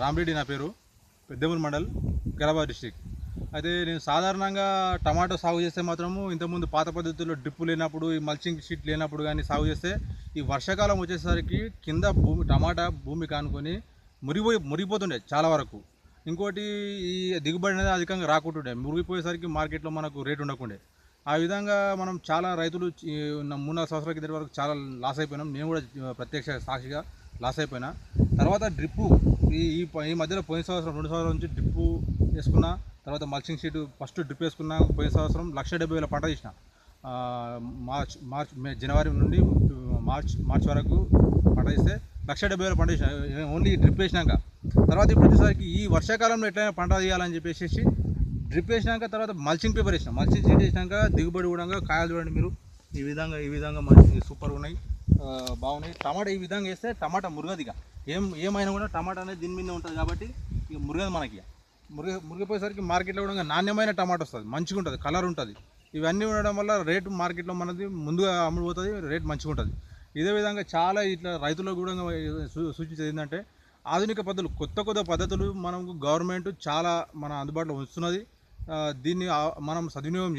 రామరెడ్డి నా పేరు. పెద్దమూరు మండల్, వికారాబాద్ డిస్టిక్. అయితే నేను సాధారణంగా టమాటో సాగు చేస్తే మాత్రము ఇంతకుముందు పాత పద్ధతుల్లో డ్రిప్పు లేనప్పుడు, ఈ మల్చింగ్ షీట్ లేనప్పుడు కానీ సాగు చేస్తే ఈ వర్షాకాలం వచ్చేసరికి కింద టమాటా భూమి కానుకొని మురిగిపోతుండే చాలా వరకు. ఇంకోటి ఈ దిగుబడి అనేది అధికంగా రాకుంటుండే, మురిగిపోయేసరికి మార్కెట్లో మనకు రేటు ఉండకుండే. ఆ విధంగా మనం చాలా రైతులు 3-4 సంవత్సరాల కిందటి వరకు చాలా లాస్ అయిపోయినాం. నేను కూడా ప్రత్యక్ష సాక్షిగా లాస్ అయిపోయినా. తర్వాత డ్రిప్పు ఈ మధ్యలో పోయిన సంవత్సరం 2 సంవత్సరాల నుంచి డ్రిప్పు వేసుకున్నా. తర్వాత మల్చింగ్ షీట్ ఫస్ట్ డ్రిప్ వేసుకున్నా. పోయిన సంవత్సరం 1,70,000 పంట తీసిన. జనవరి నుండి మార్చ్ వరకు పంట తీస్తే 1,70,000 పంట తీసిన, ఓన్లీ డ్రిప్ వేసినాక. తర్వాత ఇప్పుడు వచ్చేసరికి ఈ వర్షాకాలంలో ఎట్లయినా పంట తీయాలని చెప్పేసి డ్రిప్ వేసినాక తర్వాత మల్చింగ్ పేపర్ వేసినా. మల్చింగ్ షీట్ వేసినాక దిగుబడి కూడా కాయలు చూడండి మీరు, ఈ విధంగా మంచి సూపర్ ఉన్నాయి, బాగున్నాయి. టమాటా ఈ విధంగా వేస్తే టమాటా మురగదిగా ఏమైనా కూడా టమాటా అనేది దీని మీద ఉంటుంది కాబట్టి ఇక మురగదు మనకి. మురిగిపోయేసరికి మార్కెట్లో కూడా నాణ్యమైన టమాటా వస్తుంది, మంచిగా ఉంటుంది, కలర్ ఉంటుంది. ఇవన్నీ ఉండడం వల్ల రేటు మార్కెట్లో మనది ముందుగా అమ్ముడుపోతుంది, రేటు మంచిగా ఉంటుంది. ఇదే విధంగా చాలా ఇట్లా రైతులకు కూడా సూచించేది ఏంటంటే ఆధునిక పద్ధతులు, కొత్త పద్ధతులు మనకు గవర్నమెంట్ చాలా మన అందుబాటులో ఉంచుతున్నది. దీన్ని మనం సద్వినియోగం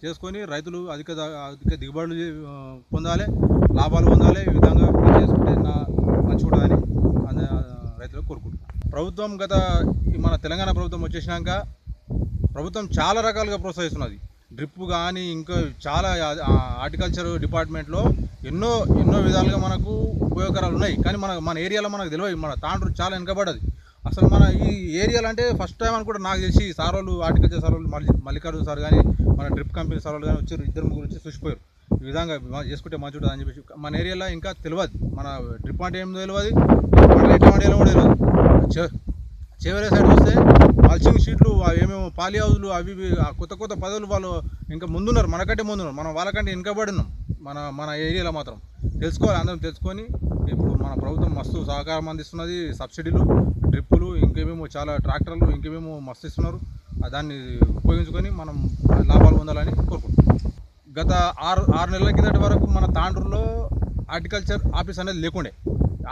చేసుకొని రైతులు అధిక దిగుబడులు పొందాలి, లాభాలు పొందాలి. ఈ విధంగా చేసుకుంటే మంచిగా ఉంటుందని రైతులకు కోరుకుంటున్నాను. ప్రభుత్వం మన తెలంగాణ ప్రభుత్వం వచ్చేసినాక ప్రభుత్వం చాలా రకాలుగా ప్రోత్సహిస్తున్నది. డ్రిప్ కానీ ఇంకా చాలా హార్టికల్చర్ డిపార్ట్మెంట్లో ఎన్నో విధాలుగా మనకు ఉపయోగకరాలు ఉన్నాయి. కానీ మన ఏరియాలో మనకు తెలియదు. మన తాండ్రు చాలా వెనుకబడ్డది. అసలు మన ఈ ఏరియాలో అంటే ఫస్ట్ టైం అని కూడా నాకు తెలిసి సార్ వాళ్ళు, హార్టికల్చర్ సార్ వాళ్ళు, మల్లికార్జున సార్ కానీ మన డ్రిప్ కంపెనీ సార్ వాళ్ళు కానీ వచ్చారు, 2-3 వచ్చి చూసిపోయారు. ఈ విధంగా చేసుకుంటే మంచి ఉంటుంది అని చెప్పేసి. మన ఏరియాలో ఇంకా తెలియదు, మన డ్రిప్ అంటే ఏం తెలియదు, పంటలు ఎట్లా పండియాలో కూడా తెలియదు. చివరి సైడ్ వస్తే మల్చింగ్ షీట్లు, ఏమేమో పాలి హౌజులు, అవి కొత్త పదవులు వాళ్ళు ఇంకా ముందున్నారు, మనకంటే ముందున్నారు. మనం వాళ్ళకంటే వెనుకబడి ఉన్నాం. మన ఏరియాలో మాత్రం తెలుసుకోవాలి, అందరం తెలుసుకొని. ఇప్పుడు మన ప్రభుత్వం మస్తు సహకారం అందిస్తున్నది, సబ్సిడీలు, డ్రిప్పులు, ఇంకేమేమో చాలా ట్రాక్టర్లు, ఇంకేమేమో మస్తు ఇస్తున్నారు. దాన్ని ఉపయోగించుకొని మనం లాభాలు పొందాలని కోరుకుంటున్నాం. గత 6 నెలల కిందటి వరకు మన తాండ్రులో హార్టికల్చర్ ఆఫీస్ అనేది లేకుండే.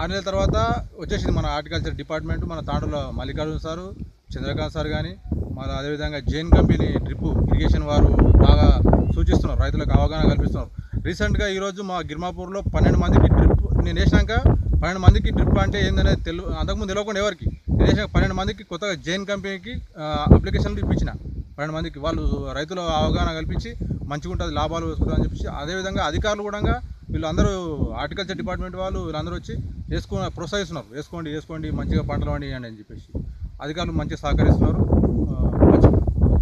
6 నెలల తర్వాత వచ్చేసింది మన హార్టికల్చర్ డిపార్ట్మెంట్. మన తాండ్రులో మల్లికార్జున సారు, చంద్రకాంత్ సార్ కానీ, మన అదేవిధంగా జైన్ కంపెనీ డ్రిప్ ఇరిగేషన్ వారు బాగా సూచిస్తున్నారు, రైతులకు అవగాహన కల్పిస్తున్నారు. రీసెంట్గా ఈరోజు మా గిర్మాపూర్లో 12 మందికి డ్రిప్ నేను వేసినాక 12 మందికి డ్రిప్ అంటే ఏందనేది అంతకుముందు తెలియకుండా ఎవరికి. నేను వేసినాక 12 మందికి కొత్తగా జైన్ కంపెనీకి అప్లికేషన్లు ఇప్పించిన. 12 మందికి వాళ్ళు రైతుల అవగాహన కల్పించి మంచిగా ఉంటుంది, లాభాలు వేసుకుంటారని చెప్పేసి. అదేవిధంగా అధికారులు కూడా వీళ్ళందరూ హార్టికల్చర్ డిపార్ట్మెంట్ వాళ్ళు వీళ్ళందరూ వచ్చి ప్రోత్సహిస్తున్నారు, వేసుకోండి మంచిగా పంటలు పండియండి అని చెప్పేసి. అధికారులు మంచిగా సహకరిస్తున్నారు.